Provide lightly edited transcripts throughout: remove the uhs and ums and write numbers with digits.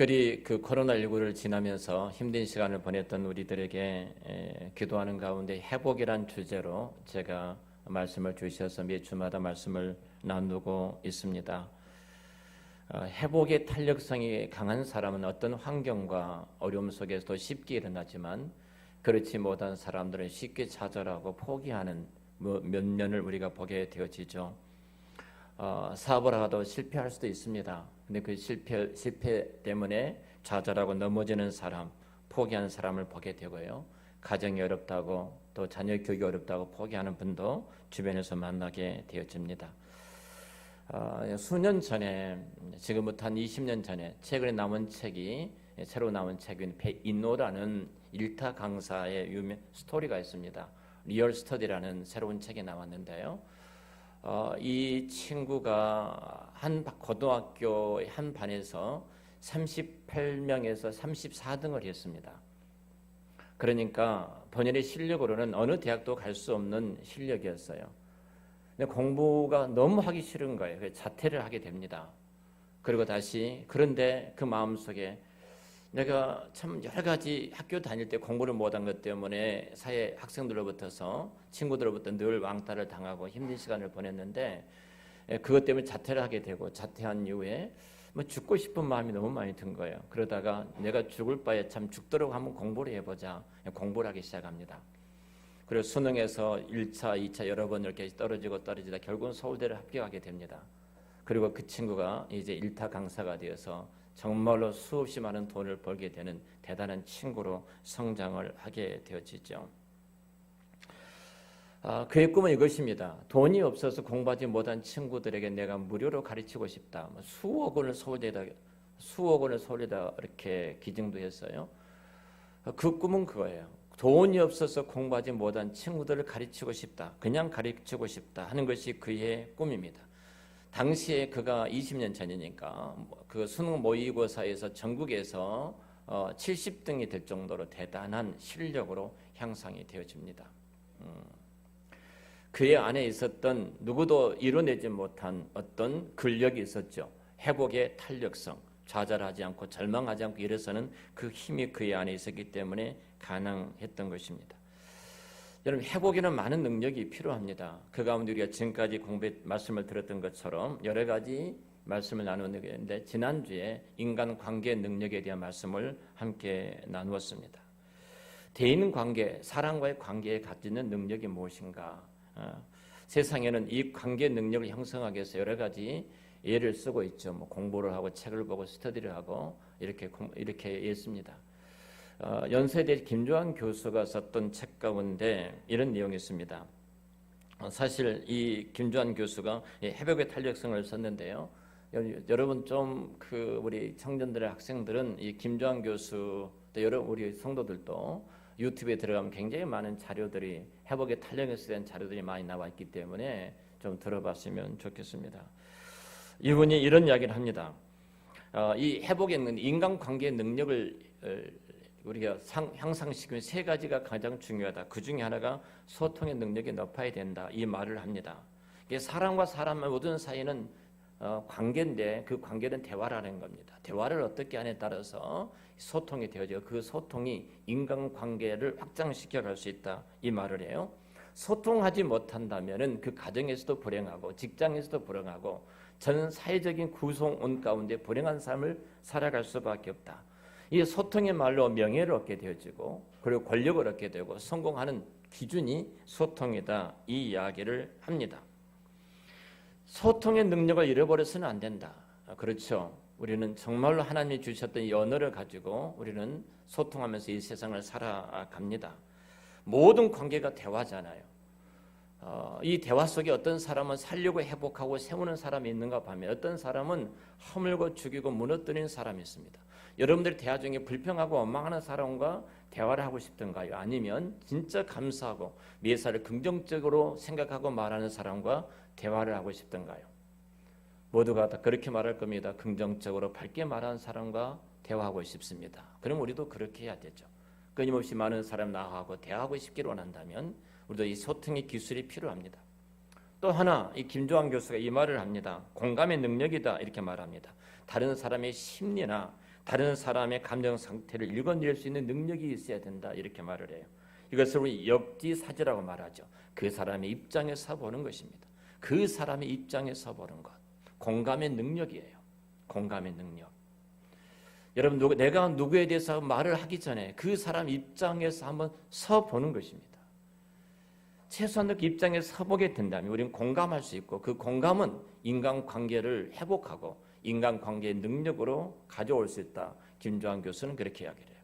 특별히 그 코로나19를 지나면서 힘든 시간을 보냈던 우리들에게 기도하는 가운데 회복이란 주제로 제가 말씀을 주셔서 매 주마다 말씀을 나누고 있습니다. 회복의 탄력성이 강한 사람은 어떤 환경과 어려움 속에서도 쉽게 일어나지만 그렇지 못한 사람들은 쉽게 좌절하고 포기하는 면면을 우리가 보게 되어지죠. 사업을 하도 실패할 수도 있습니다. 근데 그 실패 때문에 좌절하고 넘어지는 사람, 포기하는 사람을 보게 되고요. 가정이 어렵다고 또 자녀 교육이 어렵다고 포기하는 분도 주변에서 만나게 되어집니다. 수년 전에, 지금부터 한 20년 전에 최근에 새로 나온 책인 배인노라는 일타 강사의 유명 스토리가 있습니다. 리얼 스터디라는 새로운 책이 나왔는데요. 이 친구가 한 고등학교 한 반에서 38명에서 34등을 했습니다. 그러니까 본인의 실력으로는 어느 대학도 갈 수 없는 실력이었어요. 근데 공부가 너무 하기 싫은 거예요. 그래서 자퇴를 하게 됩니다. 그리고 다시 그런데 그 마음속에 내가 참 여러 가지 학교 다닐 때 공부를 못한 것 때문에 사회 학생들로부터서 친구들로부터 늘 왕따를 당하고 힘든 시간을 보냈는데 그것 때문에 자퇴를 하게 되고 자퇴한 이후에 죽고 싶은 마음이 너무 많이 든 거예요. 그러다가 내가 죽을 바에 참 죽도록 한번 공부를 해보자. 공부를 하기 시작합니다. 그리고 수능에서 1차, 2차 여러 번 이렇게 떨어지다 결국은 서울대를 합격하게 됩니다. 그리고 그 친구가 이제 일타 강사가 되어서 정말로 수없이 많은 돈을 벌게 되는 대단한 친구로 성장을 하게 되어지죠. 그의 꿈은 이것입니다. 돈이 없어서 공부하지 못한 친구들에게 내가 무료로 가르치고 싶다. 수억 원을 서울대에다 이렇게 기증도 했어요. 그 꿈은 그거예요. 돈이 없어서 공부하지 못한 친구들을 가르치고 싶다. 그냥 가르치고 싶다 하는 것이 그의 꿈입니다. 당시에 그가 20년 전이니까 그 수능 모의고사에서 전국에서 70등이 될 정도로 대단한 실력으로 향상이 되어집니다. 그의 안에 있었던 누구도 이뤄내지 못한 어떤 근력이 있었죠. 회복의 탄력성, 좌절하지 않고 절망하지 않고 일어서는 그 힘이 그의 안에 있었기 때문에 가능했던 것입니다. 여러분, 회복에는 많은 능력이 필요합니다. 그 가운데 우리가 지금까지 말씀을 들었던 것처럼 여러 가지 말씀을 나누는데 지난주에 인간관계 능력에 대한 말씀을 함께 나누었습니다. 대인관계, 사람과의 관계에 가지는 능력이 무엇인가? 세상에는 이 관계 능력을 형성하기 위해서 여러 가지 예를 쓰고 있죠. 공부를 하고 책을 보고 스터디를 하고 이렇게 했습니다. 연세대 김조한 교수가 썼던 책 가운데 이런 내용이 있습니다. 사실 이 김조한 교수가 회복의 탄력성을 썼는데요. 여러분 좀 우리 청년들의 학생들은 이 김조한 교수 또 우리 성도들도 유튜브에 들어가면 굉장히 많은 자료들이 회복의 탄력에 대한 자료들이 많이 나와 있기 때문에 좀 들어봤으면 좋겠습니다. 이분이 이런 이야기를 합니다. 이 회복에 있는 인간관계의 능력을 우리가 향상시키는 세 가지가 가장 중요하다. 그 중에 하나가 소통의 능력이 높아야 된다. 이 말을 합니다. 사람과 사람 모든 사이는 관계인데 그 관계는 대화라는 겁니다. 대화를 어떻게 하냐에 따라서 소통이 되어져 그 소통이 인간관계를 확장시켜 갈 수 있다. 이 말을 해요. 소통하지 못한다면은 그 가정에서도 불행하고 직장에서도 불행하고 전 사회적인 구성원 가운데 불행한 삶을 살아갈 수밖에 없다. 이 소통의 말로 명예를 얻게 되어지고 그리고 권력을 얻게 되고 성공하는 기준이 소통이다. 이 이야기를 합니다. 소통의 능력을 잃어버려서는 안 된다. 그렇죠. 우리는 정말로 하나님이 주셨던 이 언어를 가지고 우리는 소통하면서 이 세상을 살아갑니다. 모든 관계가 대화잖아요. 이 대화 속에 어떤 사람은 살려고 회복하고 세우는 사람이 있는가 하면 어떤 사람은 허물고 죽이고 무너뜨리는 사람이 있습니다. 여러분들이 대화 중에 불평하고 원망하는 사람과 대화를 하고 싶던가요? 아니면 진짜 감사하고 매사를 긍정적으로 생각하고 말하는 사람과 대화를 하고 싶던가요? 모두가 다 그렇게 말할 겁니다. 긍정적으로 밝게 말하는 사람과 대화하고 싶습니다. 그럼 우리도 그렇게 해야 되죠. 끊임없이 많은 사람 나하고 대화하고 싶기를 원한다면 우리도 이 소통의 기술이 필요합니다. 또 하나 이 김조한 교수가 이 말을 합니다. 공감의 능력이다 이렇게 말합니다. 다른 사람의 심리나 다른 사람의 감정 상태를 읽어낼 수 있는 능력이 있어야 된다 이렇게 말을 해요. 이것을 우리 역지사지라고 말하죠. 그 사람의 입장에서 보는 것입니다. 그 사람의 입장에서 보는 것. 공감의 능력이에요. 공감의 능력. 여러분 내가 누구에 대해서 말을 하기 전에 그 사람 입장에서 한번 서보는 것입니다. 최소한 그 입장에 서보게 된다면 우리는 공감할 수 있고 그 공감은 인간관계를 회복하고 인간관계의 능력으로 가져올 수 있다. 김조한 교수는 그렇게 이야기를 해요.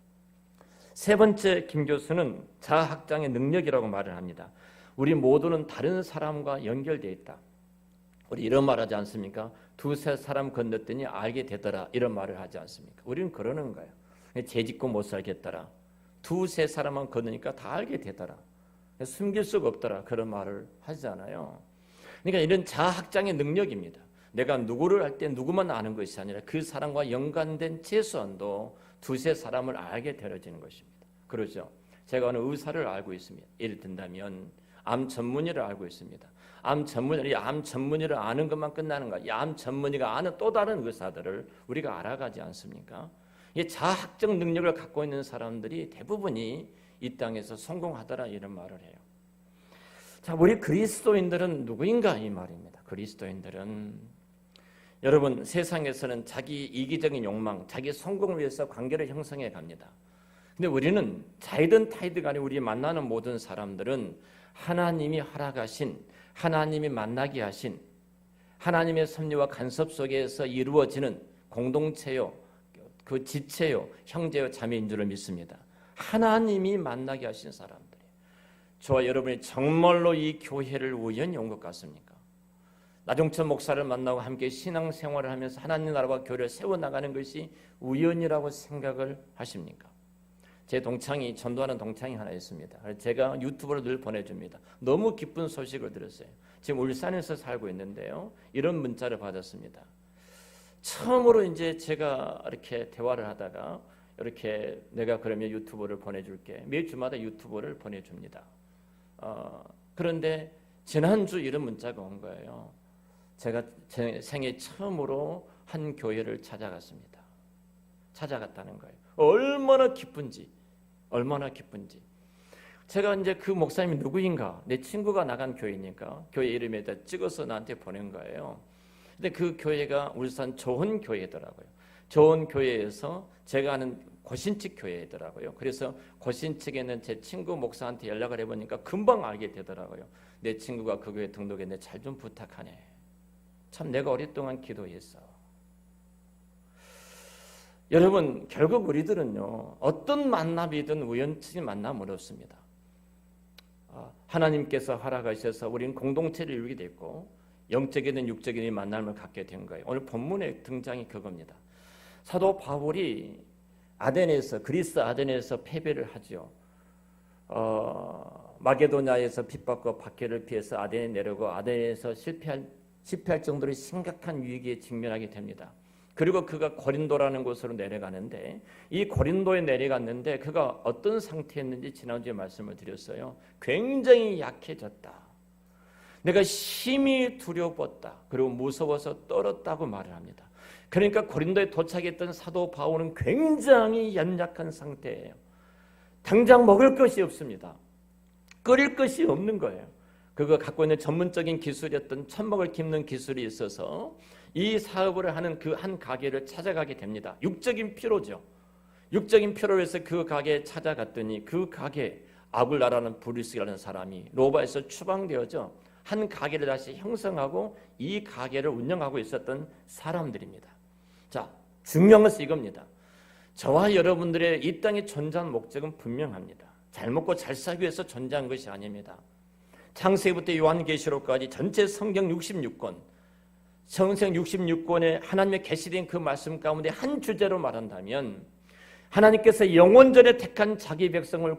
세 번째 김 교수는 자아학장의 능력이라고 말을 합니다. 우리 모두는 다른 사람과 연결되어 있다. 우리 이런 말 하지 않습니까? 두세 사람 건넜더니 알게 되더라 이런 말을 하지 않습니까? 우리는 그러는 거예요. 죄짓고 못 살겠더라. 두세 사람만 건너니까 다 알게 되더라. 숨길 수가 없더라 그런 말을 하잖아요. 그러니까 이런 자아학장의 능력입니다. 내가 누구를 할 때 누구만 아는 것이 아니라 그 사람과 연관된 최소한도 두세 사람을 알게 되어지는 것입니다. 그러죠. 제가 어느 의사를 알고 있습니다. 예를 든다면 암 전문의를 알고 있습니다. 암 전문의를 아는 것만 끝나는 거야. 이 암 전문의가 아는 또 다른 의사들을 우리가 알아가지 않습니까? 이 자아학적 능력을 갖고 있는 사람들이 대부분이 이 땅에서 성공하더라 이런 말을 해요. 자, 우리 그리스도인들은 누구인가 이 말입니다. 그리스도인들은 여러분 세상에서는 자기 이기적인 욕망, 자기 성공을 위해서 관계를 형성해 갑니다. 근데 우리는 자이든 타이든 간에 우리 만나는 모든 사람들은 하나님이 허락하신 하나님이 만나게 하신 하나님의 섭리와 간섭 속에서 이루어지는 공동체요, 그 지체요, 형제요, 자매인 줄을 믿습니다. 하나님이 만나게 하신 사람들이 저와 여러분이 정말로 이 교회를 우연히 온 것 같습니까? 나종천 목사를 만나고 함께 신앙생활을 하면서 하나님 나라와 교회를 세워나가는 것이 우연이라고 생각을 하십니까? 제 동창이 전도하는 동창이 하나 있습니다. 제가 유튜브로 늘 보내줍니다. 너무 기쁜 소식을 들었어요. 지금 울산에서 살고 있는데요. 이런 문자를 받았습니다. 처음으로 이제 제가 이렇게 대화를 하다가 이렇게 내가 그러면 유튜브를 보내줄게. 매일 주마다 유튜브를 보내줍니다. 그런데 지난주 이런 문자가 온 거예요. 제가 제 생애 처음으로 한 교회를 찾아갔습니다. 찾아갔다는 거예요. 얼마나 기쁜지. 제가 이제 그 목사님이 누구인가? 내 친구가 나간 교회니까 교회 이름에다 찍어서 나한테 보낸 거예요. 근데 그 교회가 울산 조원교회더라고요. 조원교회에서 제가 아는 고신측 교회더라고요. 그래서 고신측에 있는 제 친구 목사한테 연락을 해보니까 금방 알게 되더라고요. 내 친구가 그 교회 등록했는데 잘 좀 부탁하네. 참 내가 오랫동안 기도했어. 여러분 결국 우리들은요 어떤 만남이든 우연치 만남은 없습니다. 하나님께서 허락하셔서 우리는 공동체를 이루게 됐고 영적이든 육적인 만남을 갖게 된 거예요. 오늘 본문의 등장이 그겁니다. 사도 바울이 그리스 아덴에서 패배를 하죠. 마게도냐에서 핍박과 박해를 피해서 아덴에 내려고 아덴에서 실패할 정도로 심각한 위기에 직면하게 됩니다. 그리고 그가 고린도라는 곳으로 내려가는데 이 고린도에 내려갔는데 그가 어떤 상태였는지 지난주에 말씀을 드렸어요. 굉장히 약해졌다. 내가 심히 두려웠다. 그리고 무서워서 떨었다고 말을 합니다. 그러니까 고린도에 도착했던 사도 바울은 굉장히 연약한 상태예요. 당장 먹을 것이 없습니다. 끓일 것이 없는 거예요. 그가 갖고 있는 전문적인 기술이었던 천막을 깁는 기술이 있어서 이 사업을 하는 그 한 가게를 찾아가게 됩니다. 육적인 필요죠. 육적인 필요로 해서 그 가게에 찾아갔더니 그 가게 아굴라라는 브루스라는 사람이 로바에서 추방되어져 한 가게를 다시 형성하고 이 가게를 운영하고 있었던 사람들입니다. 자, 중요한 것은 이겁니다. 저와 여러분들의 이 땅에 존재한 목적은 분명합니다. 잘 먹고 잘 살기 위해서 존재한 것이 아닙니다. 창세기부터 요한계시록까지 전체 성경 66권, 성경 66권에 하나님의 계시된 그 말씀 가운데 한 주제로 말한다면 하나님께서 영원전에 택한 자기 백성을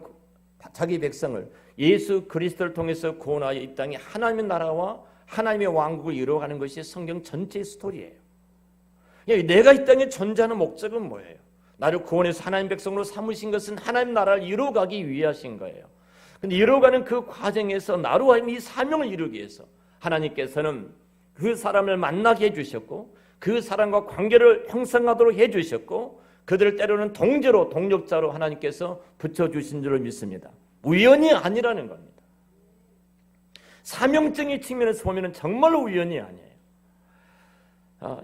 예수 그리스도를 통해서 구원하여 이 땅에 하나님의 나라와 하나님의 왕국을 이루어가는 것이 성경 전체의 스토리예요. 내가 이 땅에 존재하는 목적은 뭐예요? 나를 구원해서 하나님 백성으로 삼으신 것은 하나님 나라를 이루어가기 위하신 거예요. 근데 이루어가는 그 과정에서 나로 하여금 이 사명을 이루기 위해서 하나님께서는 그 사람을 만나게 해주셨고 그 사람과 관계를 형성하도록 해주셨고 그들을 때로는 동제로 동력자로 하나님께서 붙여주신 줄을 믿습니다. 우연이 아니라는 겁니다. 사명적인 측면에서 보면 정말로 우연이 아니에요.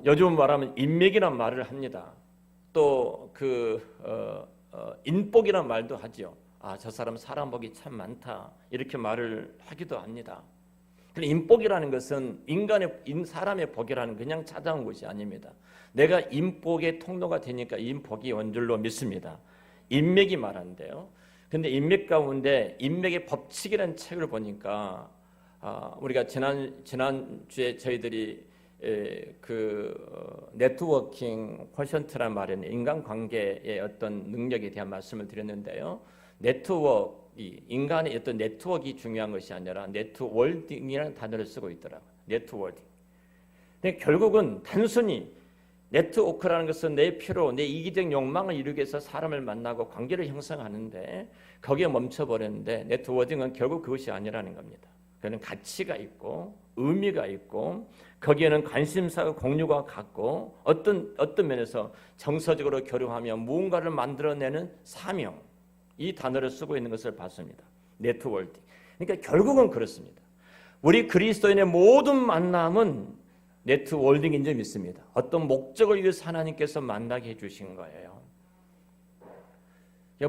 요즘 말하면 인맥이란 말을 합니다. 또 인복이란 말도 하죠. 저 사람 사람 복이 참 많다 이렇게 말을 하기도 합니다. 인복이라는 것은 사람의 복이라는 그냥 찾아온 것이 아닙니다. 내가 인복의 통로가 되니까 인복이 온 줄로 믿습니다. 인맥이 말하는데요. 근데 인맥 가운데 인맥의 법칙이라는 책을 보니까 우리가 지난주에 저희들이 네트워킹 쿼션트란 말은 인간관계의 어떤 능력에 대한 말씀을 드렸는데요. 인간의 어떤 네트워크가 중요한 것이 아니라 네트워킹이라는 단어를 쓰고 있더라고요. 네트워킹. 근데 결국은 단순히 네트워크라는 것은 내 필요, 내 이기적 욕망을 이루기 위해서 사람을 만나고 관계를 형성하는데 거기에 멈춰버렸는데 네트워킹은 결국 그것이 아니라는 겁니다. 그는 가치가 있고 의미가 있고 거기에는 관심사가 공유가 같고 어떤 면에서 정서적으로 교류하며 무언가를 만들어내는 사명 이 단어를 쓰고 있는 것을 봤습니다. 네트워킹. 그러니까 결국은 그렇습니다. 우리 그리스도인의 모든 만남은 네트워킹인 줄 믿습니다. 어떤 목적을 위해서 하나님께서 만나게 해주신 거예요.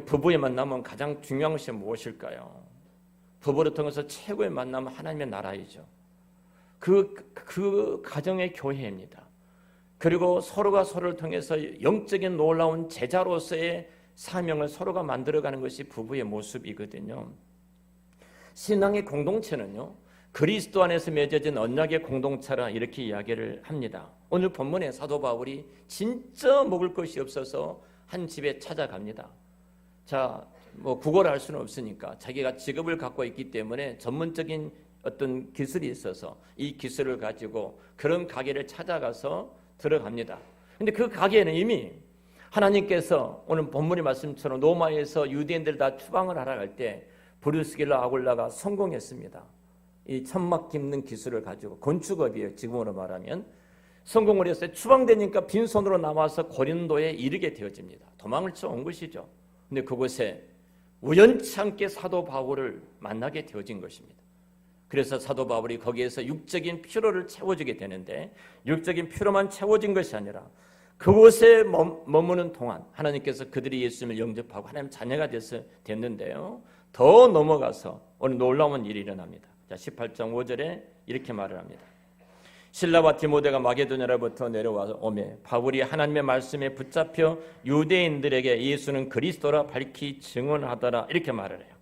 부부의 만남은 가장 중요한 것이 무엇일까요? 부부를 통해서 최고의 만남은 하나님의 나라이죠. 그 가정의 교회입니다. 그리고 서로가 서로를 통해서 영적인 놀라운 제자로서의 사명을 서로가 만들어가는 것이 부부의 모습이거든요. 신앙의 공동체는요. 그리스도 안에서 맺어진 언약의 공동체라 이렇게 이야기를 합니다. 오늘 본문에 사도 바울이 진짜 먹을 것이 없어서 한 집에 찾아갑니다. 구걸할 수는 없으니까 자기가 직업을 갖고 있기 때문에 전문적인 어떤 기술이 있어서 이 기술을 가지고 그런 가게를 찾아가서 들어갑니다. 근데 그 가게에는 이미 하나님께서 오늘 본문의 말씀처럼 로마에서 유대인들 다 추방을 하러 갈 때 브루스길라 아굴라가 성공했습니다. 이 천막 깁는 기술을 가지고 건축업이에요. 지금으로 말하면 성공을 했어요. 추방되니까 빈손으로 남아서 고린도에 이르게 되어집니다. 도망을 쳐온 것이죠. 근데 그곳에 우연치 않게 사도 바울을 만나게 되어진 것입니다. 그래서 사도 바울이 거기에서 육적인 피로를 채워주게 되는데 육적인 피로만 채워진 것이 아니라 그곳에 머무는 동안 하나님께서 그들이 예수님을 영접하고 하나님 자녀가 됐는데요. 더 넘어가서 오늘 놀라운 일이 일어납니다. 18장 5절에 이렇게 말을 합니다. 실라와 디모데가 마게도냐로부터 내려와서 오매 바울이 하나님의 말씀에 붙잡혀 유대인들에게 예수는 그리스도라 밝히 증언하더라 이렇게 말을 해요.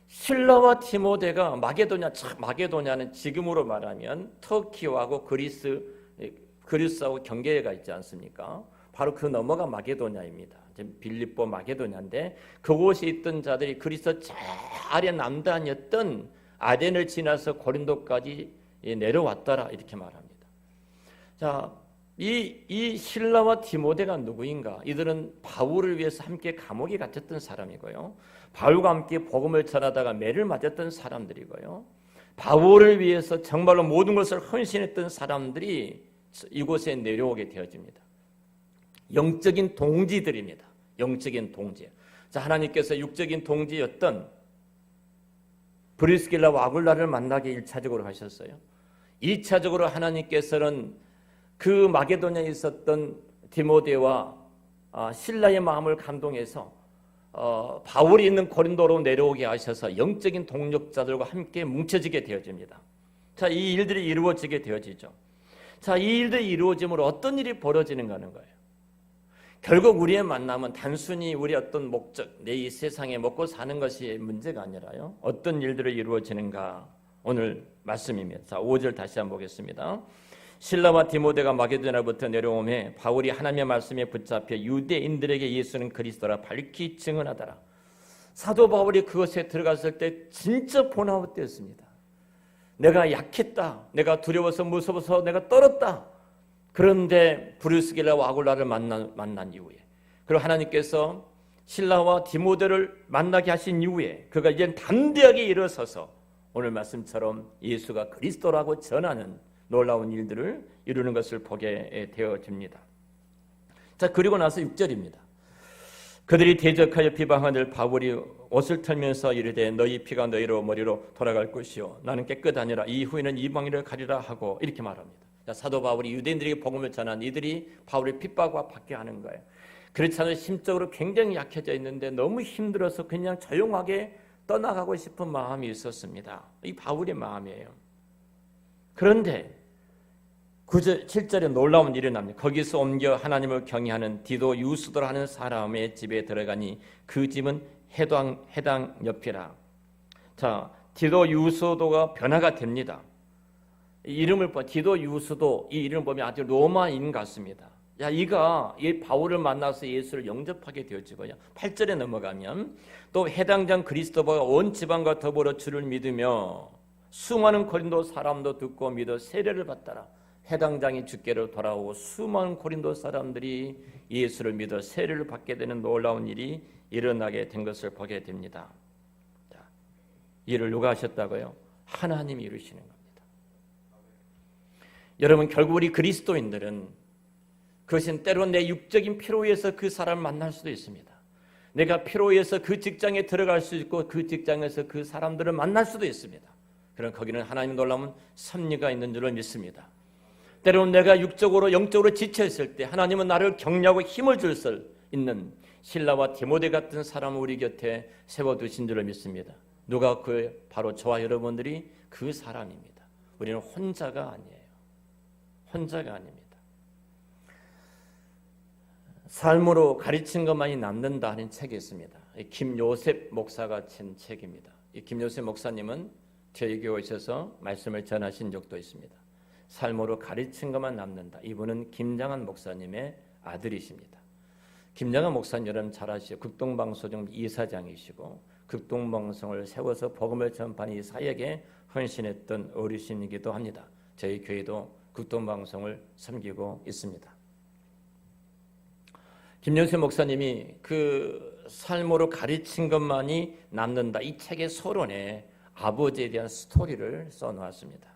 실라와 디모데가 마게도냐는 지금으로 말하면 터키하고 그리스하고 경계가 있지 않습니까? 바로 그 너머가 마게도냐입니다. 빌립보 마게도냐인데 그곳에 있던 자들이 그리스도 저 아래 남단이었던 아덴을 지나서 고린도까지 내려왔더라 이렇게 말합니다. 이 실라와 디모데가 누구인가? 이들은 바울을 위해서 함께 감옥에 갇혔던 사람이고요. 바울과 함께 복음을 전하다가 매를 맞았던 사람들이고요. 바울을 위해서 정말로 모든 것을 헌신했던 사람들이 이곳에 내려오게 되어집니다. 영적인 동지들입니다. 영적인 동지. 하나님께서 육적인 동지였던 브리스길라와 아굴라를 만나게 1차적으로 하셨어요. 2차적으로 하나님께서는 그 마게도냐에 있었던 디모데와 실라의 마음을 감동해서 바울이 있는 고린도로 내려오게 하셔서 영적인 동력자들과 함께 뭉쳐지게 되어집니다. 이 일들이 이루어지게 되어지죠. 이 일들이 이루어짐으로 어떤 일이 벌어지는가 하는 거예요. 결국 우리의 만남은 단순히 우리 어떤 목적, 내 이 세상에 먹고 사는 것이 문제가 아니라요. 어떤 일들을 이루어지는가 오늘 말씀입니다. 자, 5절 다시 한번 보겠습니다. 실라와 디모데가 마게도냐로부터 내려오매 바울이 하나님의 말씀에 붙잡혀 유대인들에게 예수는 그리스도라 밝히 증언하더라. 사도 바울이 그것에 들어갔을 때 진짜 번아웃되었습니다. 내가 약했다. 내가 두려워서 무서워서 내가 떨었다. 그런데 브루스길라와 아굴라를 만난 이후에, 그리고 하나님께서 실라와 디모데를 만나게 하신 이후에 그가 이제 담대하게 일어서서 오늘 말씀처럼 예수가 그리스도라고 전하는 놀라운 일들을 이루는 것을 보게 되어집니다. 자, 그리고 나서 6절입니다. 그들이 대적하여 비방하늘 바울이 옷을 털면서 이르되 너희 피가 너희로 머리로 돌아갈 것이요 나는 깨끗하니라. 이후에는 이방인을 가리라 하고 이렇게 말합니다. 자, 사도 바울이 유대인들에게 복음을 전한 이들이 바울의 핍박과 받게 하는 거예요. 그렇지 않아도 심적으로 굉장히 약해져 있는데 너무 힘들어서 그냥 조용하게 떠나가고 싶은 마음이 있었습니다. 이 바울의 마음이에요. 그런데 9절, 7절에 놀라운 일이 납니다. 거기서 옮겨 하나님을 경외하는 디도 유스도라는 사람의 집에 들어가니 그 집은 해당 옆이라. 자, 디도 유스도가 변화가 됩니다. 이름을 디도 유스도, 이 이름을 보면 아주 로마인 같습니다. 야, 이 바울을 만나서 예수를 영접하게 되었지고요. 8절에 넘어가면 또 해당장 그리스도가 온 지방과 더불어 주를 믿으며 수많은 고린도 사람도 듣고 믿어 세례를 받더라. 해당장이 주께로 돌아오고 수많은 고린도 사람들이 예수를 믿어 세례를 받게 되는 놀라운 일이 일어나게 된 것을 보게 됩니다. 자, 이를 누가 하셨다고요? 하나님이 이루시는 겁니다. 여러분, 결국 우리 그리스도인들은 그것은 때로 내 육적인 필요에서 그 사람을 만날 수도 있습니다. 내가 필요해서 그 직장에 들어갈 수 있고 그 직장에서 그 사람들을 만날 수도 있습니다. 그럼 거기는 하나님의 놀라운 섭리가 있는 줄을 믿습니다. 때로는 내가 육적으로 영적으로 지쳐있을 때 하나님은 나를 격려하고 힘을 줄 수 있는 실라와 디모데 같은 사람을 우리 곁에 세워두신 줄을 믿습니다. 누가 바로 저와 여러분들이 그 사람입니다. 우리는 혼자가 아니에요. 혼자가 아닙니다. 삶으로 가르친 것만이 남는다 하는 책이 있습니다. 김요셉 목사가 쓴 책입니다. 이 김요셉 목사님은 저희 교회에 오셔서 말씀을 전하신 적도 있습니다. 삶으로 가르친 것만 남는다. 이분은 김장한 목사님의 아들이십니다. 김장한 목사님 여러분 잘 아시죠? 극동방송 이사장이시고 극동방송을 세워서 복음을 전파하는 이 사역에 헌신했던 어르신이기도 합니다. 저희 교회도 극동방송을 섬기고 있습니다. 김영세 목사님이 그 삶으로 가르친 것만이 남는다. 이 책의 서론에 아버지에 대한 스토리를 써놓았습니다.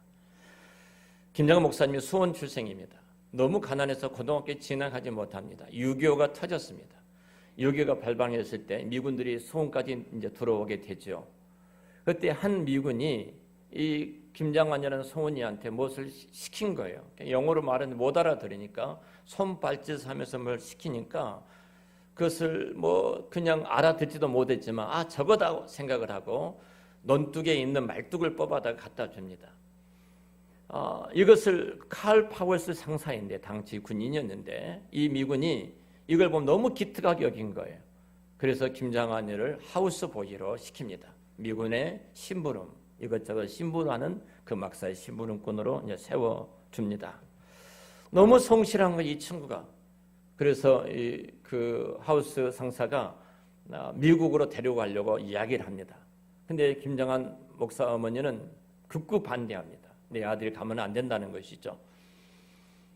김장한 목사님이 수원 출생입니다. 너무 가난해서 고등학교에 진학하지 못합니다. 6.25가 터졌습니다. 6.25가 발방했을 때 미군들이 수원까지 이제 들어오게 되죠. 그때 한 미군이 이 김장환이라는 소원이한테 무엇을 시킨 거예요. 영어로 말하는데 못 알아들으니까 손발짓하면서 뭘 시키니까 그것을 뭐 그냥 알아듣지도 못했지만 저거다 생각을 하고 논둑에 있는 말뚝을 뽑아다가 갖다 줍니다. 이것을 칼 파월스 상사인데 당시 군인이었는데 이 미군이 이걸 보면 너무 기특하게 여긴 거예요. 그래서 김장환이를 하우스보이로 시킵니다. 미군의 심부름, 이것저것 심부름하는 그 막사의 심부름꾼으로 이제 세워줍니다. 너무 성실한 거 이 친구가. 그래서 그 하우스 상사가 미국으로 데려가려고 이야기를 합니다. 근데 김장한 목사 어머니는 극구 반대합니다. 내 아들이 가면 안 된다는 것이죠.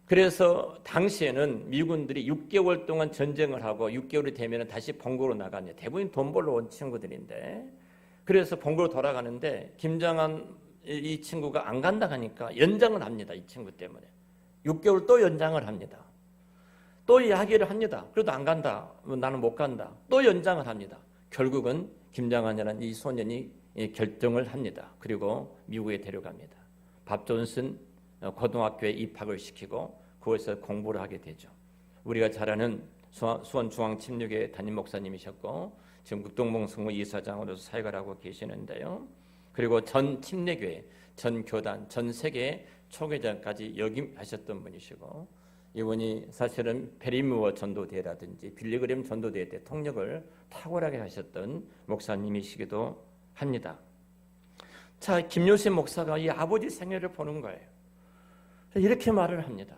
그래서 당시에는 미군들이 6개월 동안 전쟁을 하고 6개월이 되면 다시 본국으로 나갑니다. 대부분 돈 벌러 온 친구들인데 그래서 본국으로 돌아가는데 김장한 이 친구가 안 간다 하니까 연장을 합니다. 이 친구 때문에. 6개월 또 연장을 합니다. 또 이야기를 합니다. 그래도 안 간다. 나는 못 간다. 또 연장을 합니다. 결국은 김장한이라는 이 소년이 결정을 합니다. 그리고 미국에 데려갑니다. 밥 존슨 고등학교에 입학을 시키고 그곳에서 공부를 하게 되죠. 우리가 잘 아는 수원중앙침례교회 담임 목사님이셨고 지금 극동방송부 이사장으로서 사역을 하고 계시는데요. 그리고 전 침례교회, 전 교단, 전 세계 초계장까지 역임하셨던 분이시고 이분이 사실은 베리무어 전도대라든지 빌리그램 전도대 때 통역을 탁월하게 하셨던 목사님이시기도 합니다. 자, 김요셉 목사가 이 아버지 생애를 보는 거예요. 이렇게 말을 합니다.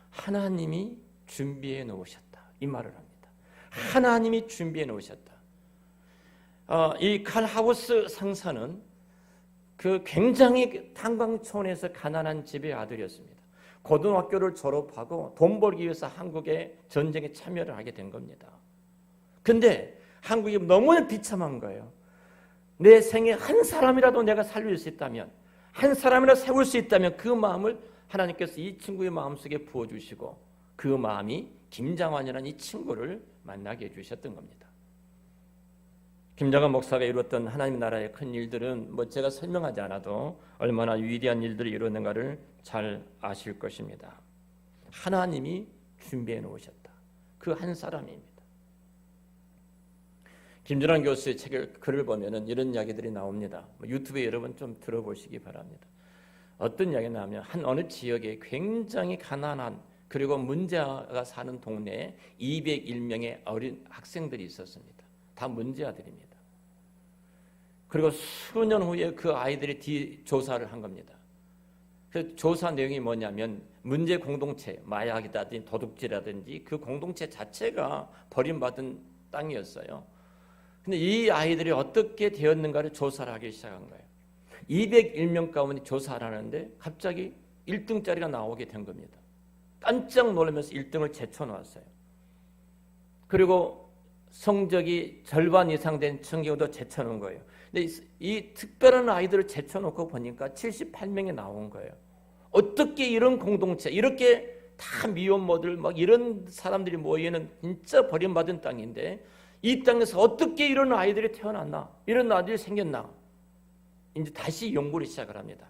하나님이 준비해 놓으셨다. 이 말을 합니다. 하나님이 준비해 놓으셨다. 이 칼 하우스 상사는 그 굉장히 탄광촌에서 가난한 집의 아들이었습니다. 고등학교를 졸업하고 돈 벌기 위해서 한국의 전쟁에 참여를 하게 된 겁니다. 근데 한국이 너무나 비참한 거예요. 내 생에 한 사람이라도 내가 살릴 수 있다면, 한 사람이라도 세울 수 있다면 그 마음을 하나님께서 이 친구의 마음속에 부어주시고 그 마음이 김장환이라는 이 친구를 만나게 해주셨던 겁니다. 김장환 목사가 이루었던 하나님 나라의 큰 일들은 뭐 제가 설명하지 않아도 얼마나 위대한 일들이 이루어졌는가를 잘 아실 것입니다. 하나님이 준비해 놓으셨다. 그 한 사람입니다. 김준환 교수의 책을 글을 보면은 이런 이야기들이 나옵니다. 유튜브에 여러분 좀 들어보시기 바랍니다. 어떤 이야기가 나오면 한 어느 지역에 굉장히 가난한 그리고 문제아가 사는 동네에 201명의 어린 학생들이 있었습니다. 다 문제아들입니다. 그리고 수년 후에 그 아이들이 조사를 한 겁니다. 그 조사 내용이 뭐냐면 문제 공동체, 마약이라든지 도둑질이라든지 그 공동체 자체가 버림받은 땅이었어요. 근데 이 아이들이 어떻게 되었는가를 조사를 하기 시작한 거예요. 201명 가운데 조사를 하는데 갑자기 1등짜리가 나오게 된 겁니다. 깜짝 놀라면서 1등을 제쳐놓았어요. 그리고 성적이 절반 이상 된 청경도 제쳐놓은 거예요. 근데 이 특별한 아이들을 제쳐놓고 보니까 78명이 나온 거예요. 어떻게 이런 공동체, 이렇게 다 미혼모들 막 이런 사람들이 모이는 진짜 버림받은 땅인데 이 땅에서 어떻게 이런 아이들이 태어났나? 이런 아이들이 생겼나? 이제 다시 연구를 시작을 합니다.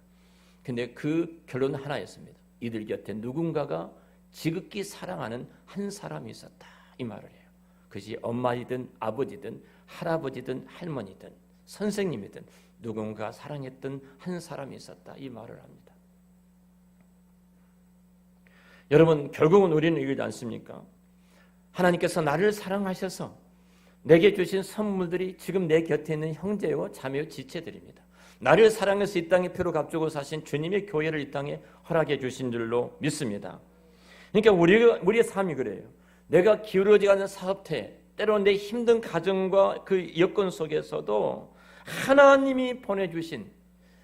근데 그 결론은 하나였습니다. 이들 곁에 누군가가 지극히 사랑하는 한 사람이 있었다. 이 말을 해요. 그것이 엄마이든 아버지든 할아버지든 할머니든 선생님이든 누군가 사랑했던 한 사람이 있었다. 이 말을 합니다. 여러분, 결국은 우리는 이러지 않습니까? 하나님께서 나를 사랑하셔서 내게 주신 선물들이 지금 내 곁에 있는 형제요 자매요 지체들입니다. 나를 사랑해서 이 땅에 표로 값주고 사신 주님의 교회를 이 땅에 허락해 주신 줄로 믿습니다. 그러니까 우리의 삶이 그래요. 내가 기울어지지 않는 사업태, 때로는 내 힘든 가정과 그 여건 속에서도 하나님이 보내주신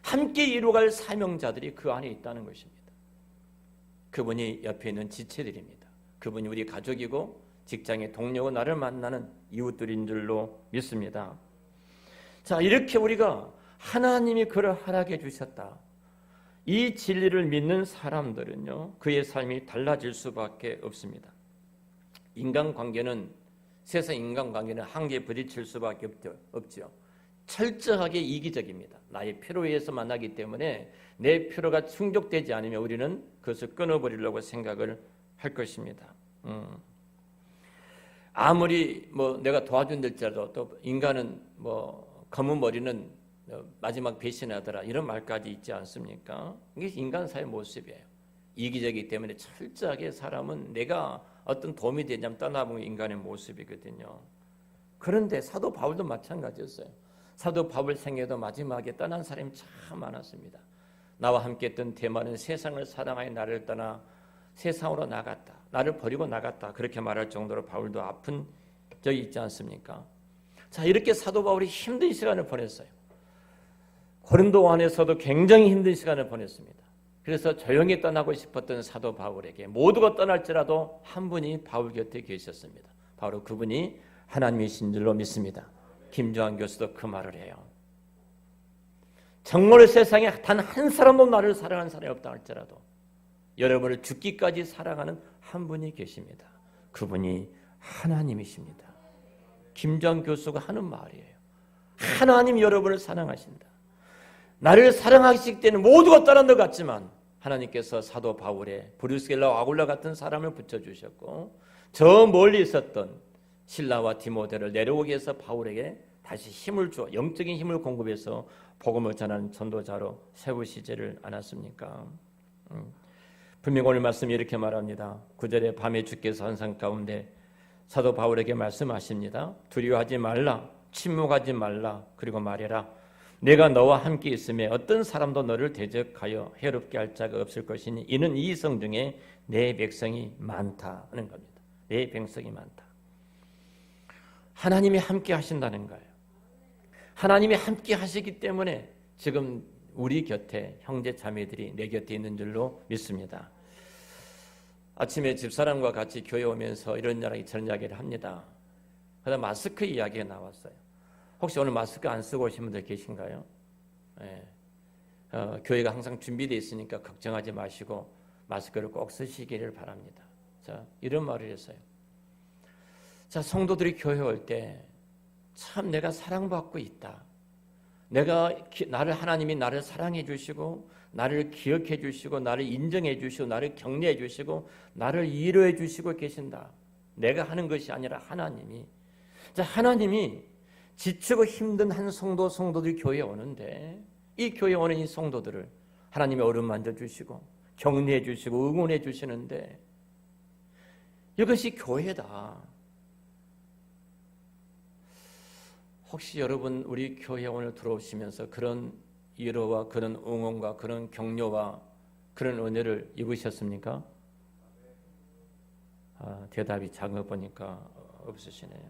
함께 이루어갈 사명자들이 그 안에 있다는 것입니다. 그분이 옆에 있는 지체들입니다. 그분이 우리 가족이고 직장의 동료고 나를 만나는 이웃들인 줄로 믿습니다. 자, 이렇게 우리가 하나님이 그를 허락해 주셨다. 이 진리를 믿는 사람들은요, 그의 삶이 달라질 수밖에 없습니다. 인간관계는 세상 인간관계는 한계에 부딪힐 수밖에 없죠. 철저하게 이기적입니다. 나의 필요에 의해서 만나기 때문에 내 필요가 충족되지 않으면 우리는 그것을 끊어버리려고 생각을 할 것입니다. 아무리 뭐 내가 도와준다할지라도 또 인간은 뭐 검은 머리는 마지막 배신하더라 이런 말까지 있지 않습니까? 이게 인간사의 모습이에요. 이기적이기 때문에 철저하게 사람은 내가 어떤 도움이 되냐면 떠나보는 인간의 모습이거든요. 그런데 사도 바울도 마찬가지였어요. 사도 바울 생애도 마지막에 떠난 사람이 참 많았습니다. 나와 함께 했던 데마는 세상을 사랑하여 나를 떠나 세상으로 나갔다. 나를 버리고 나갔다. 그렇게 말할 정도로 바울도 아픈 적이 있지 않습니까? 자, 이렇게 사도 바울이 힘든 시간을 보냈어요. 고린도 안에서도 굉장히 힘든 시간을 보냈습니다. 그래서 조용히 떠나고 싶었던 사도 바울에게 모두가 떠날지라도 한 분이 바울 곁에 계셨습니다. 바로 그분이 하나님이신 줄로 믿습니다. 김조한 교수도 그 말을 해요. 정말 세상에 단 한 사람도 나를 사랑하는 사람이 없다 할지라도 여러분을 죽기까지 사랑하는 한 분이 계십니다. 그분이 하나님이십니다. 김조한 교수가 하는 말이에요. 하나님 여러분을 사랑하신다. 나를 사랑하실 때는 모두가 떠난 것 같지만 하나님께서 사도 바울에 브루스겔라와 아굴라 같은 사람을 붙여주셨고 저 멀리 있었던 실라와 디모데를 내려오게 해서 바울에게 다시 힘을 주어 영적인 힘을 공급해서 복음을 전하는 전도자로 세우시지를 않았습니까? 분명 오늘 말씀이 이렇게 말합니다. 9절에 밤에 주께서 환상 가운데 사도 바울에게 말씀하십니다. 두려워하지 말라, 침묵하지 말라, 그리고 말해라. 내가 너와 함께 있음에 어떤 사람도 너를 대적하여 해롭게 할 자가 없을 것이니 이는 이 성 중에 내 백성이 많다는 겁니다. 내 백성이 많다. 하나님이 함께 하신다는 거예요. 하나님이 함께 하시기 때문에 지금 우리 곁에 형제 자매들이 내 곁에 있는 줄로 믿습니다. 아침에 집사람과 같이 교회 오면서 이런 이야기 저런 이야기를 합니다. 그다음 마스크 이야기가 나왔어요. 혹시 오늘 마스크 안 쓰고 오신 분들 계신가요? 네. 교회가 항상 준비되어 있으니까 걱정하지 마시고 마스크를 꼭 쓰시기를 바랍니다. 자, 이런 말을 했어요. 자, 성도들이 교회 올 때 참 내가 사랑받고 있다. 하나님이 나를 사랑해 주시고 나를 기억해 주시고 나를 인정해 주시고 나를 격려해 주시고 나를 위로해 주시고 계신다. 내가 하는 것이 아니라 하나님이. 자, 하나님이 지치고 힘든 한 성도들이 교회에 오는데 이 교회에 오는 이 성도들을 하나님이 어루만져 주시고 격려해 주시고 응원해 주시는데 이것이 교회다. 혹시 여러분 우리 교회에 오늘 들어오시면서 그런 위로와 그런 응원과 그런 격려와 그런 은혜를 입으셨습니까? 대답이 작은 거 보니까 없으시네요.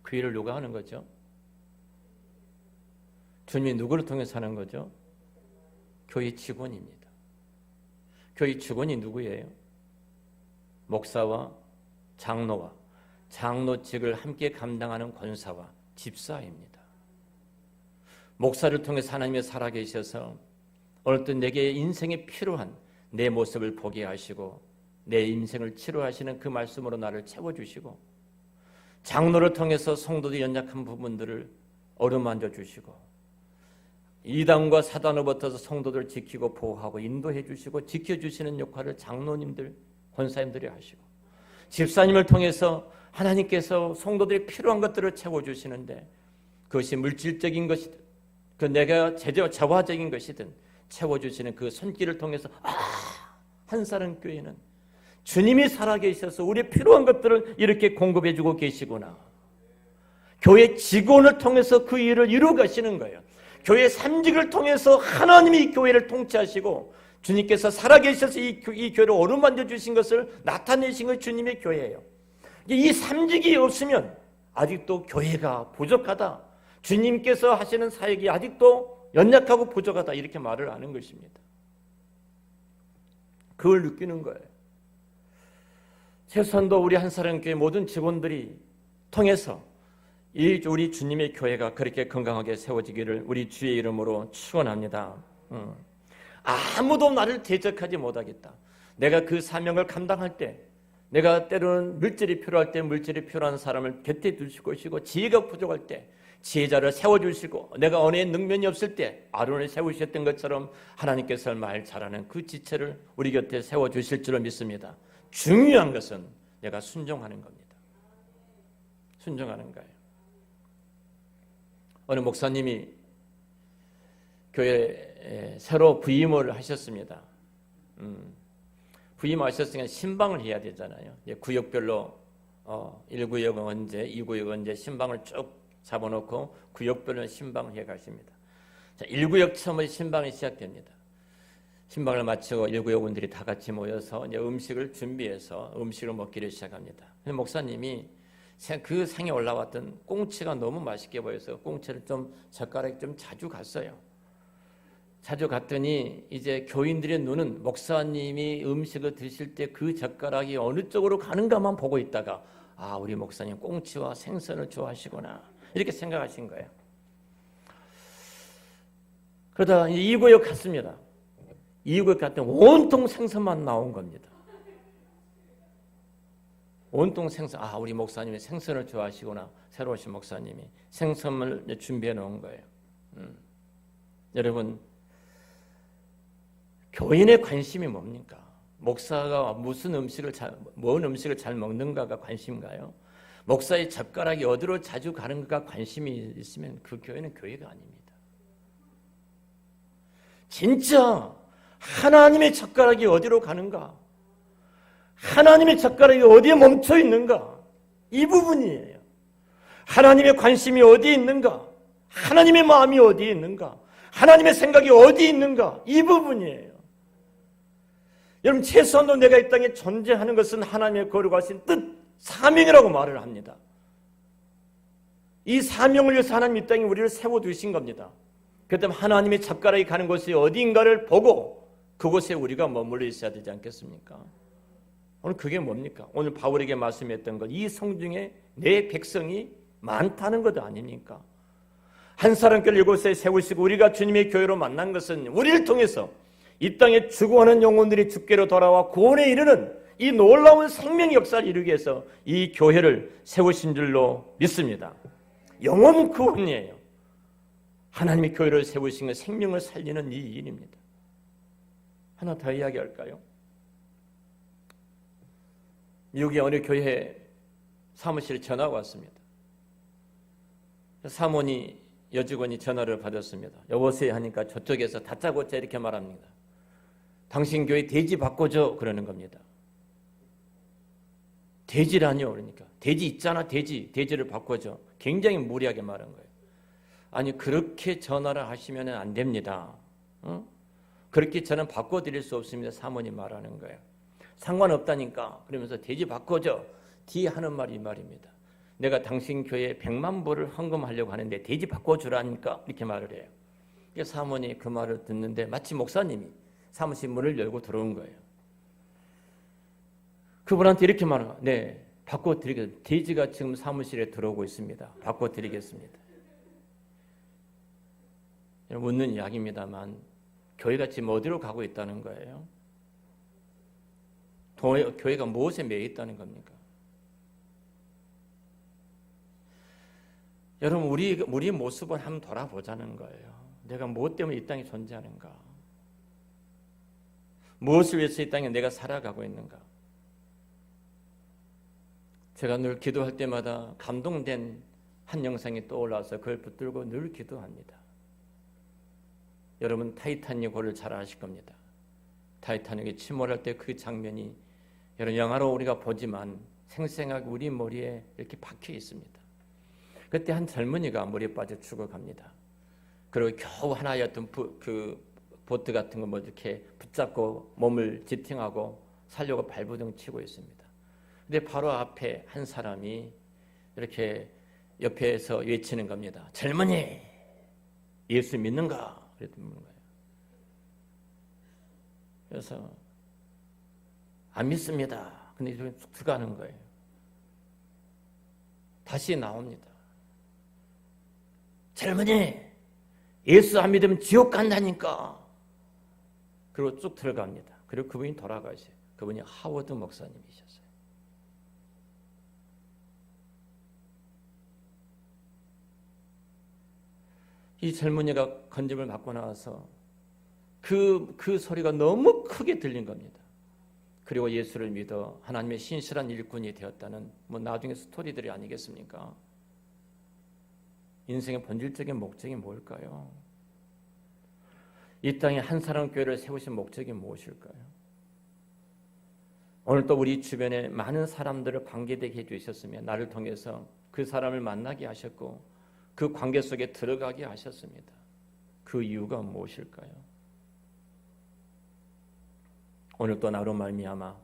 그 일을 누가 하는 거죠? 주님이 누구를 통해서 하는 거죠? 교회 직원입니다. 교회 직원이 누구예요? 목사와 장로와 장로직을 함께 감당하는 권사와 집사입니다. 목사를 통해서 하나님이 살아계셔서 어느 때 내게 인생에 필요한 내 모습을 보게 하시고 내 인생을 치료하시는 그 말씀으로 나를 채워주시고 장로를 통해서 성도들이 연약한 부분들을 어루만져 주시고 이단과 사단으로부터 성도들을 지키고 보호하고 인도해 주시고 지켜주시는 역할을 장로님들, 권사님들이 하시고 집사님을 통해서 하나님께서 성도들이 필요한 것들을 채워주시는데 그것이 물질적인 것이든 그 내가 재화적인 것이든 채워주시는 그 손길을 통해서 한사람 교회는 주님이 살아계셔서 우리의 필요한 것들을 이렇게 공급해주고 계시구나. 교회 직원을 통해서 그 일을 이루어 가시는 거예요. 교회 삼직을 통해서 하나님이 교회를 통치하시고 주님께서 살아계셔서 이 교회를 어루만져 주신 것을 나타내신 것이 주님의 교회예요. 이 삼직이 없으면 아직도 교회가 부족하다. 주님께서 하시는 사역이 아직도 연약하고 부족하다. 이렇게 말을 하는 것입니다. 그걸 느끼는 거예요. 최소한도 우리 한사람교회 모든 직원들이 통해서 우리 주님의 교회가 그렇게 건강하게 세워지기를 우리 주의 이름으로 축원합니다. 아무도 나를 대적하지 못하겠다. 내가 그 사명을 감당할 때 내가 때로는 물질이 필요할 때 물질이 필요한 사람을 곁에 두실 것이고 지혜가 부족할 때 지혜자를 세워주시고 내가 언어의 능면이 없을 때 아론을 세우셨던 것처럼 하나님께서 말 잘하는 그 지체를 우리 곁에 세워주실 줄을 믿습니다. 중요한 것은 내가 순종하는 겁니다. 순종하는 거예요. 어느 목사님이 교회에 새로 부임을 하셨습니다. 부임하셨으니까 신방을 해야 되잖아요. 구역별로 1구역은 언제, 2구역은 언제 신방을 쭉 잡아놓고 구역별로 신방을 해 가십니다. 자, 1구역 처음에 신방이 시작됩니다. 신방을 마치고 1구역원들이 다 같이 모여서 이제 음식을 준비해서 음식을 먹기를 시작합니다. 목사님이 그 상에 올라왔던 꽁치가 너무 맛있게 보여서 꽁치를 좀 젓가락에 좀 자주 갔어요. 자주 갔더니 이제 교인들의 눈은 목사님이 음식을 드실 때 그 젓가락이 어느 쪽으로 가는가만 보고 있다가 우리 목사님 꽁치와 생선을 좋아하시구나 이렇게 생각하신 거예요. 그러다 2구역 갔습니다. 2구역 갔더니 온통 생선만 나온 겁니다. 온통 생선. 우리 목사님이 생선을 좋아하시구나. 새로 오신 목사님이 생선을 준비해 놓은 거예요. 여러분 교인의 관심이 뭡니까? 목사가 뭔 음식을 잘 먹는가가 관심인가요? 목사의 젓가락이 어디로 자주 가는가 관심이 있으면 그 교회는 교회가 아닙니다. 진짜 하나님의 젓가락이 어디로 가는가? 하나님의 젓가락이 어디에 멈춰 있는가? 이 부분이에요. 하나님의 관심이 어디에 있는가? 하나님의 마음이 어디에 있는가? 하나님의 생각이 어디에 있는가? 이 부분이에요. 여러분, 최소한도 내가 이 땅에 존재하는 것은 하나님의 거룩하신 뜻, 사명이라고 말을 합니다. 이 사명을 위해서 하나님 이 땅에 우리를 세워두신 겁니다. 그렇다면 하나님의 젓가락이 가는 곳이 어디인가를 보고 그곳에 우리가 머물러 있어야 되지 않겠습니까? 오늘 그게 뭡니까? 오늘 바울에게 말씀했던 것, 이 성중에 내 백성이 많다는 것 아닙니까? 한 사람께 이곳에 세우시고 우리가 주님의 교회로 만난 것은 우리를 통해서 이 땅에 죽어가는 영혼들이 주께로 돌아와 구원에 이르는 이 놀라운 생명 역사를 이루기 위해서 이 교회를 세우신 줄로 믿습니다. 영혼 구원이에요. 하나님의 교회를 세우신 건 생명을 살리는 이 일입니다. 하나 더 이야기할까요? 미국의 어느 교회 사무실에 전화가 왔습니다. 사모니 여직원이 전화를 받았습니다. 여보세요 하니까 저쪽에서 다짜고짜 이렇게 말합니다. 당신 교회 대지 바꿔줘 그러는 겁니다. 대지라뇨 그러니까. 대지 있잖아 대지를 바꿔줘. 굉장히 무리하게 말한 거예요. 아니 그렇게 전화를 하시면 안 됩니다. 그렇게 저는 바꿔드릴 수 없습니다. 사모님 말하는 거예요. 상관없다니까 그러면서 대지 바꿔줘. 뒤에 하는 말이 이 말입니다. 내가 당신 교회에 100만 불을 헌금하려고 하는데 대지 바꿔주라니까 이렇게 말을 해요. 사모님이 그 말을 듣는데 마치 목사님이 사무실 문을 열고 들어온 거예요. 그분한테 이렇게 말해요. 네, 바꿔드리겠습니다. 대지가 지금 사무실에 들어오고 있습니다. 바꿔드리겠습니다. 묻는 이야기입니다만 교회가 지금 어디로 가고 있다는 거예요? 교회가 무엇에 매여 있다는 겁니까? 여러분 우리 모습을 한번 돌아보자는 거예요. 내가 무엇 때문에 이 땅에 존재하는가? 무엇을 위해서 이 땅에 내가 살아가고 있는가? 제가 늘 기도할 때마다 감동된 한 영상이 떠올라서 그걸 붙들고 늘 기도합니다. 여러분 타이타닉호를 잘 아실 겁니다. 타이타닉이 침몰할 때 그 장면이 여러분 영화로 우리가 보지만 생생하게 우리 머리에 이렇게 박혀 있습니다. 그때 한 젊은이가 물에 빠져 죽어갑니다. 그리고 겨우 하나였던 그 보트 같은 거 뭐 이렇게 붙잡고 몸을 지탱하고 살려고 발부둥 치고 있습니다. 근데 바로 앞에 한 사람이 이렇게 옆에서 외치는 겁니다. 젊은이, 예수 믿는가? 그랬더니 묻는 거예요. 그래서 안 믿습니다. 근데 이렇게 쑥 들어가는 거예요. 다시 나옵니다. 젊은이, 예수 안 믿으면 지옥 간다니까. 그리고 쭉 들어갑니다. 그리고 그분이 돌아가셔요. 그분이 하워드 목사님이셨어요. 이 젊은이가 건집을 맞고 나와서 그 소리가 너무 크게 들린 겁니다. 그리고 예수를 믿어 하나님의 신실한 일꾼이 되었다는 뭐 나중에 스토리들이 아니겠습니까? 인생의 본질적인 목적이 뭘까요? 이 땅에 한 사람 교회를 세우신 목적이 무엇일까요? 오늘 또 우리 주변에 많은 사람들을 관계되게 해주셨으며 나를 통해서 그 사람을 만나게 하셨고 그 관계 속에 들어가게 하셨습니다. 그 이유가 무엇일까요? 오늘 또 나로 말미암아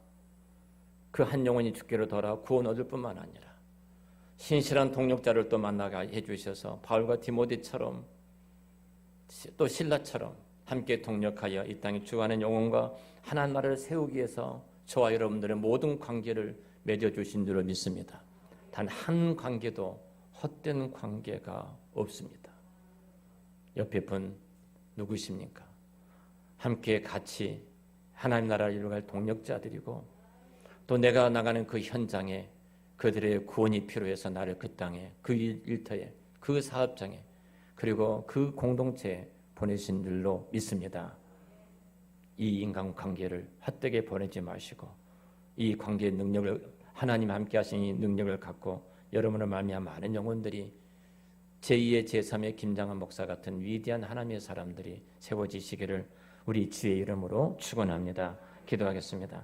그 한 영혼이 주께로 돌아와 구원 얻을 뿐만 아니라 신실한 동력자를 또 만나게 해주셔서 바울과 디모데처럼 또 신라처럼 함께 동력하여 이 땅에 주하는 영혼과 하나님 나라를 세우기 위해서 저와 여러분들의 모든 관계를 맺어주신 줄로 믿습니다. 단 한 관계도 헛된 관계가 없습니다. 옆에 분 누구십니까? 함께 같이 하나님 나라를 이루어갈 동력자들이고 또 내가 나가는 그 현장에 그들의 구원이 필요해서 나를 그 땅에 그 일터에 그 사업장에 그리고 그 공동체에 보내신 줄로 믿습니다. 이 인간관계를 헛되게 보내지 마시고 이 관계의 능력을 하나님 함께 하신 이 능력을 갖고 여러분을 말미암아 많은 영혼들이 제2의 제3의 김장한 목사 같은 위대한 하나님의 사람들이 세워지시기를 우리 주의 이름으로 축원합니다. 기도하겠습니다.